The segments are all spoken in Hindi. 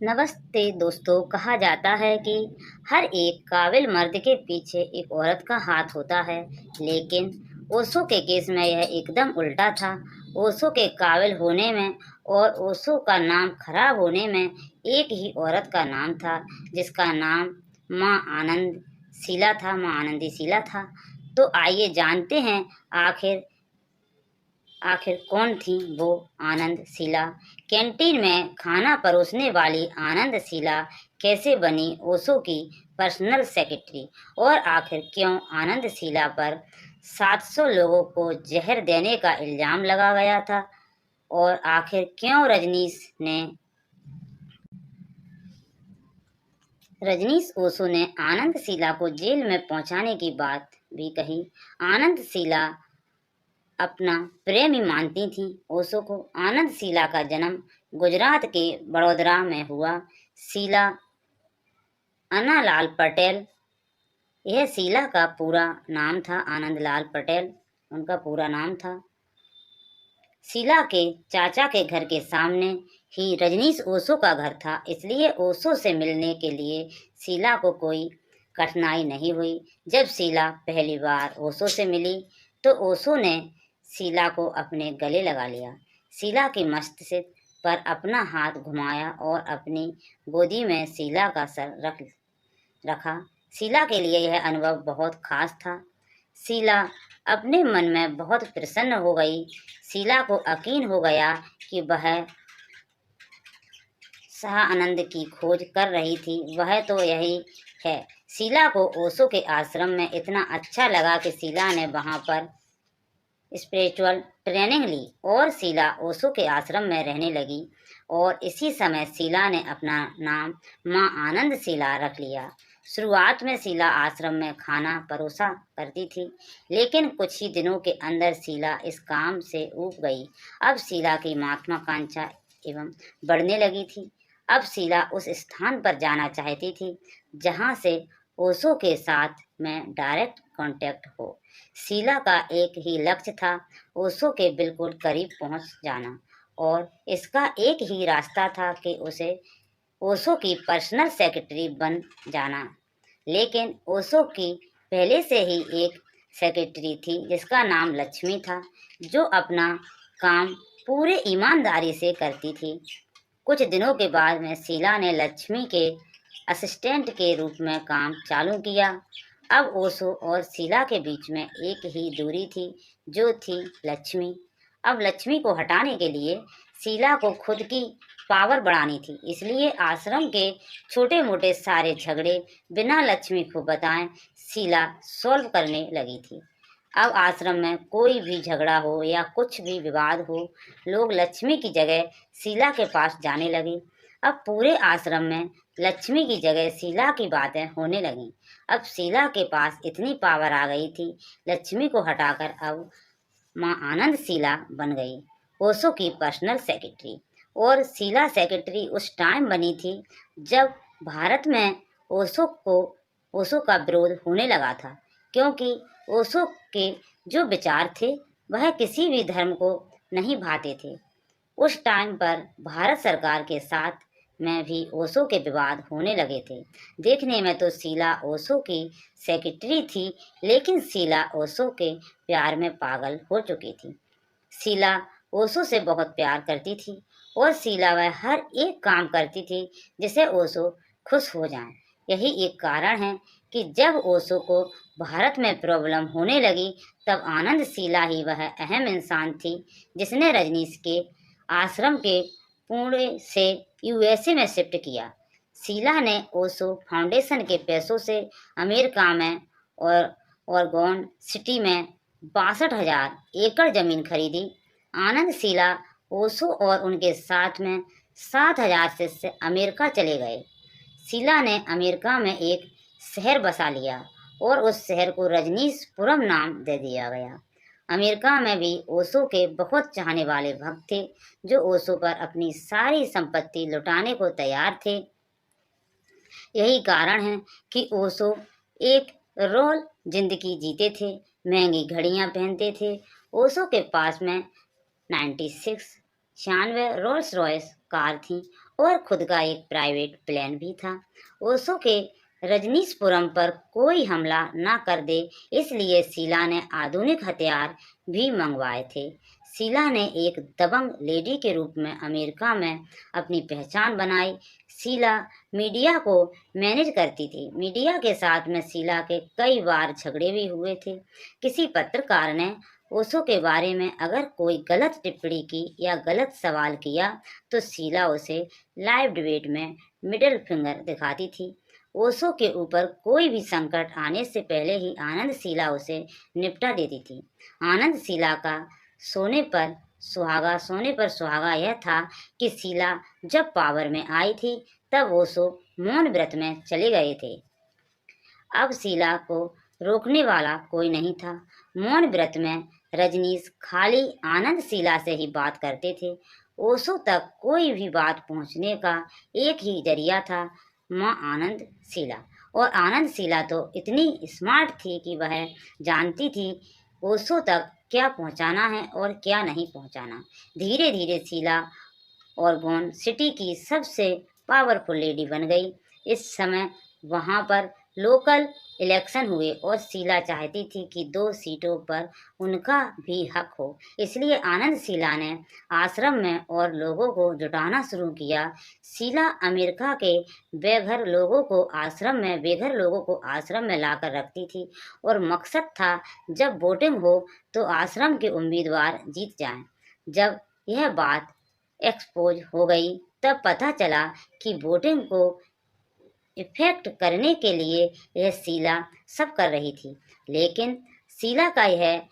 नमस्ते दोस्तों। कहा जाता है कि हर एक काबिल मर्द के पीछे एक औरत का हाथ होता है, लेकिन ओशो के केस में यह एकदम उल्टा था। ओशो के काबिल होने में और ओशो का नाम खराब होने में एक ही औरत का नाम था, जिसका नाम माँ आनंद शीला था, माँ आनंदी शीला था। तो आइए जानते हैं आखिर आखिर कौन थी वो आनंद शीला। कैंटीन में खाना परोसने वाली आनंद शीला कैसे बनी ओशो की पर्सनल सेक्रेटरी, और आखिर क्यों आनंद शीला पर 700 लोगों को जहर देने का इल्जाम लगा गया था, और आखिर क्यों रजनीश ओशो ने आनंद शीला को जेल में पहुंचाने की बात भी कही। आनंद शीला अपना प्रेमी मानती थीं ओशो को। आनंद शीला का जन्म गुजरात के बड़ोदरा में हुआ। शीला अन्नालाल पटेल, यह शीला का पूरा नाम था। आनंदलाल पटेल उनका पूरा नाम था। शीला के चाचा के घर के सामने ही रजनीश ओशो का घर था, इसलिए ओशो से मिलने के लिए शीला को कोई कठिनाई नहीं हुई। जब शीला पहली बार ओशो से मिली तो ओशो ने शीला को अपने गले लगा लिया। शीला के मस्तिष्क पर अपना हाथ घुमाया और अपनी गोदी में शीला का सर रखा। शीला के लिए यह अनुभव बहुत खास था। शीला अपने मन में बहुत प्रसन्न हो गई। शीला को यकीन हो गया कि वह सह आनंद की खोज कर रही थी, वह तो यही है। शीला को ओशो के आश्रम में इतना अच्छा लगा कि शीला ने वहां पर स्पिरिचुअल ट्रेनिंग ली और शीला ओशो के आश्रम में रहने लगी। और इसी समय शीला ने अपना नाम माँ आनंद शीला रख लिया। शुरुआत में शीला आश्रम में खाना परोसा करती थी, लेकिन कुछ ही दिनों के अंदर शीला इस काम से ऊब गई। अब शीला की महत्वाकांक्षा एवं बढ़ने लगी थी। अब शीला उस स्थान पर जाना चाहती थी जहाँ से ओशो के साथ में डायरेक्ट कांटेक्ट हो। शीला का एक ही लक्ष्य था, ओशो के बिल्कुल करीब पहुंच जाना, और इसका एक ही रास्ता था कि उसे ओशो की पर्सनल सेक्रेटरी बन जाना। लेकिन ओशो की पहले से ही एक सेक्रेटरी थी जिसका नाम लक्ष्मी था, जो अपना काम पूरे ईमानदारी से करती थी। कुछ दिनों के बाद में शीला ने लक्ष्मी के असिस्टेंट के रूप में काम चालू किया। अब ओशो और शीला के बीच में एक ही दूरी थी, जो थी लक्ष्मी। अब लक्ष्मी को हटाने के लिए शीला को खुद की पावर बढ़ानी थी, इसलिए आश्रम के छोटे मोटे सारे झगड़े बिना लक्ष्मी को बताएं शीला सॉल्व करने लगी थी। अब आश्रम में कोई भी झगड़ा हो या कुछ भी विवाद हो, लोग लक्ष्मी की जगह शीला के पास जाने लगे। अब पूरे आश्रम में लक्ष्मी की जगह शीला की बातें होने लगीं। अब शीला के पास इतनी पावर आ गई थी, लक्ष्मी को हटाकर अब माँ आनंद शीला बन गई ओशो की पर्सनल सेक्रेटरी। और शीला सेक्रेटरी उस टाइम बनी थी जब भारत में ओशो का विरोध होने लगा था, क्योंकि ओशो के जो विचार थे वह किसी भी धर्म को नहीं भाते थे। उस टाइम पर भारत सरकार के साथ में भी ओशो के विवाद होने लगे थे। देखने में तो शीला ओशो की सेक्रेटरी थी, लेकिन शीला ओशो के प्यार में पागल हो चुकी थी। शीला ओशो से बहुत प्यार करती थी और शीला वह हर एक काम करती थी जिसे ओशो खुश हो जाए। यही एक कारण है कि जब ओशो को भारत में प्रॉब्लम होने लगी, तब आनंद शीला ही वह अहम इंसान थी जिसने रजनीश के आश्रम के पुणे से यूएसए में शिफ्ट किया। शीला ने ओशो फाउंडेशन के पैसों से अमेरिका में और ओरेगोन सिटी में 62,000 एकड़ जमीन खरीदी। आनंद शीला ओशो और उनके साथ में 7,000 से अमेरिका चले गए। शीला ने अमेरिका में एक शहर बसा लिया और उस शहर को रजनीशपुरम नाम दे दिया गया। अमेरिका में भी ओशो के बहुत चाहने वाले भक्त थे, जो ओशो पर अपनी सारी संपत्ति लुटाने को तैयार थे। यही कारण है कि ओशो एक रॉयल जिंदगी जीते थे, महंगी घड़ियां पहनते थे। ओशो के पास में 96 96 रोल्स रॉयस कार थी और खुद का एक प्राइवेट प्लेन भी था। ओशो के रजनीशपुरम पर कोई हमला न कर दे, इसलिए शीला ने आधुनिक हथियार भी मंगवाए थे। शीला ने एक दबंग लेडी के रूप में अमेरिका में अपनी पहचान बनाई। शीला मीडिया को मैनेज करती थी। मीडिया के साथ में शीला के कई बार झगड़े भी हुए थे। किसी पत्रकार ने ओशो के बारे में अगर कोई गलत टिप्पणी की या गलत सवाल किया तो शीला उसे लाइव डिबेट में मिडिल फिंगर दिखाती थी। ओशो के ऊपर कोई भी संकट आने से पहले ही आनंद शीला उसे निपटा देती थी। आनंद शीला का सोने पर सुहागा यह था कि शीला जब पावर में आई थी तब ओशो मौन व्रत में चले गए थे। अब शीला को रोकने वाला कोई नहीं था। मौन व्रत में रजनीश खाली आनंद शीला से ही बात करते थे। ओशो तक कोई भी बात पहुंचने का एक ही जरिया था, माँ आनंद शीला। और आनंद शीला तो इतनी स्मार्ट थी कि वह जानती थी ओशो तक क्या पहुंचाना है और क्या नहीं पहुंचाना। धीरे धीरे शीला ऑर्गन सिटी की सबसे पावरफुल लेडी बन गई। इस समय वहां पर लोकल इलेक्शन हुए और शीला चाहती थी कि 2 सीटों पर उनका भी हक हो। इसलिए आनंद शीला ने आश्रम में और लोगों को जुटाना शुरू किया। शीला अमेरिका के बेघर लोगों को आश्रम में लाकर रखती थी और मकसद था जब वोटिंग हो तो आश्रम के उम्मीदवार जीत जाएं। जब यह बात एक्सपोज हो गई तब पता चला कि वोटिंग को इफेक्ट करने के लिए यह शीला सब कर रही थी। लेकिन शीला का यह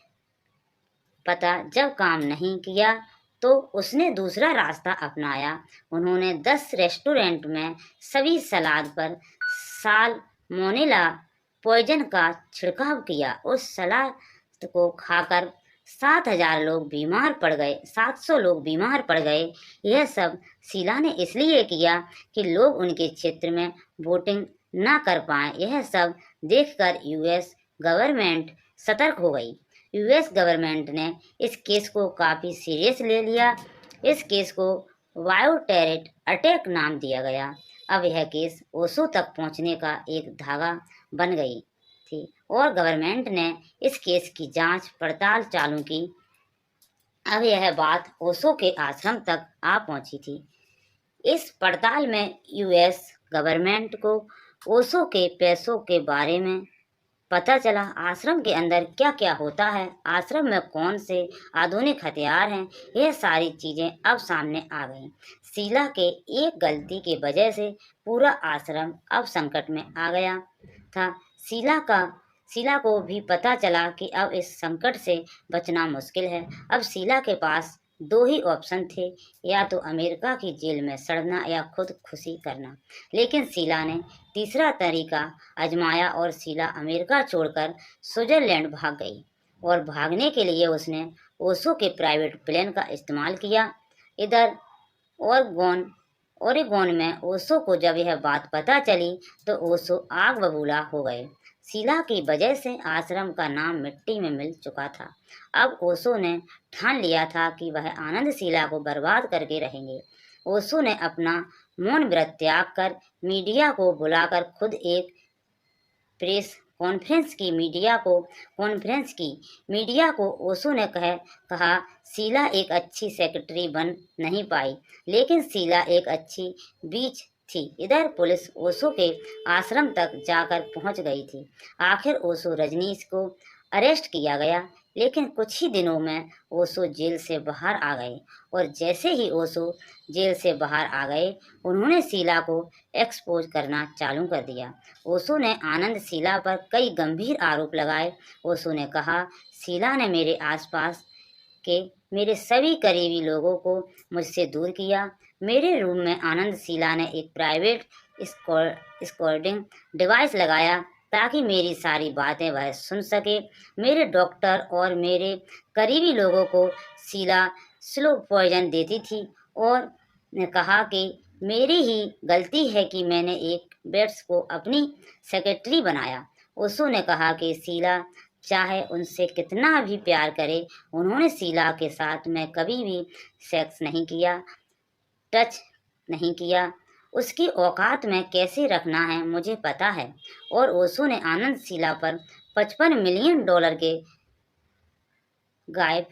पता जब काम नहीं किया तो उसने दूसरा रास्ता अपनाया। उन्होंने 10 रेस्टोरेंट में सभी सलाद पर साल्मोनेला पॉइजन का छिड़काव किया। उस सलाद को खाकर 700 लोग बीमार पड़ गए। यह सब शीला ने इसलिए किया कि लोग उनके क्षेत्र में वोटिंग न कर पाए। यह सब देखकर यूएस गवर्नमेंट सतर्क हो गई। यूएस गवर्नमेंट ने इस केस को काफ़ी सीरियस ले लिया। इस केस को बायो टेरर अटैक नाम दिया गया। अब यह केस ओशो तक पहुंचने का एक धागा बन गई थी और गवर्नमेंट ने इस केस की जांच पड़ताल चालू की। अब यह बात ओशो के आश्रम तक आ पहुंची थी। इस पड़ताल में यूएस गवर्नमेंट को ओशो के पैसों के बारे में पता चला। आश्रम के अंदर क्या क्या होता है, आश्रम में कौन से आधुनिक हथियार हैं, यह सारी चीजें अब सामने आ गई। शीला के एक गलती की वजह से पूरा आश्रम अब संकट में आ गया था। शीला को भी पता चला कि अब इस संकट से बचना मुश्किल है। अब शीला के पास 2 ही ऑप्शन थे, या तो अमेरिका की जेल में सड़ना या खुदकुशी करना। लेकिन शीला ने तीसरा तरीका आजमाया और शीला अमेरिका छोड़कर स्विट्जरलैंड भाग गई। और भागने के लिए उसने ओशो के प्राइवेट प्लेन का इस्तेमाल किया। इधर ओरेगोन में ओशो को जब यह बात पता चली तो ओशो आग बबूला हो गए। शीला की वजह से आश्रम का नाम मिट्टी में मिल चुका था। अब ओशो ने ठान लिया था कि वह आनंद शीला को बर्बाद करके रहेंगे। ओशो ने अपना मौन व्रत त्याग कर मीडिया को बुलाकर खुद एक प्रेस कॉन्फ्रेंस की। मीडिया को ओशो ने कहा शीला एक अच्छी सेक्रेटरी बन नहीं पाई, लेकिन शीला एक अच्छी बीच थी। इधर पुलिस ओशो के आश्रम तक जाकर पहुंच गई थी। आखिर ओशो रजनीश को अरेस्ट किया गया, लेकिन कुछ ही दिनों में ओशो जेल से बाहर आ गए। और जैसे ही ओशो जेल से बाहर आ गए, उन्होंने शीला को एक्सपोज करना चालू कर दिया। ओशो ने आनंद शीला पर कई गंभीर आरोप लगाए। ओशो ने कहा, शीला ने मेरे आसपास के मेरे सभी करीबी लोगों को मुझसे दूर किया। मेरे रूम में आनंद शीला ने एक प्राइवेट रिकॉर्डिंग डिवाइस लगाया ताकि मेरी सारी बातें वह सुन सके। मेरे डॉक्टर और मेरे करीबी लोगों को शीला स्लो पॉइजन देती थी और ने कहा कि मेरी ही गलती है कि मैंने एक बेट्स को अपनी सेक्रेटरी बनाया। ओशो ने कहा कि शीला चाहे उनसे कितना भी प्यार करे, उन्होंने शीला के साथ में कभी भी सेक्स नहीं किया, टच नहीं किया। उसकी औकात में कैसे रखना है मुझे पता है। और ओशो ने आनंद शीला पर $55 मिलियन के गायब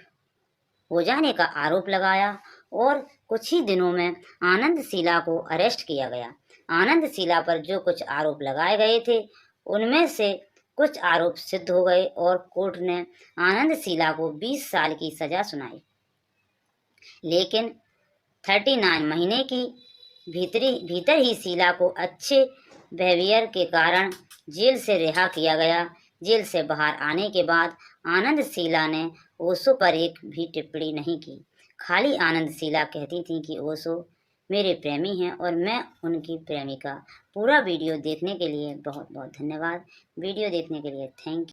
हो जाने का आरोप लगाया और कुछ ही दिनों में आनंद शीला को अरेस्ट किया गया। आनंद शीला पर जो कुछ आरोप लगाए गए थे उनमें से कुछ आरोप सिद्ध हो गए और कोर्ट ने आनंद शीला को 20 साल की सजा सुनाई। लेकिन 39 महीने की भीतर ही शीला को अच्छे बिहेवियर के कारण जेल से रिहा किया गया। जेल से बाहर आने के बाद आनंद शीला ने ओशो पर एक भी टिप्पणी नहीं की। खाली आनंद शीला कहती थी कि ओशो मेरे प्रेमी हैं और मैं उनकी प्रेमिका। पूरा वीडियो देखने के लिए बहुत बहुत धन्यवाद। वीडियो देखने के लिए थैंक यू।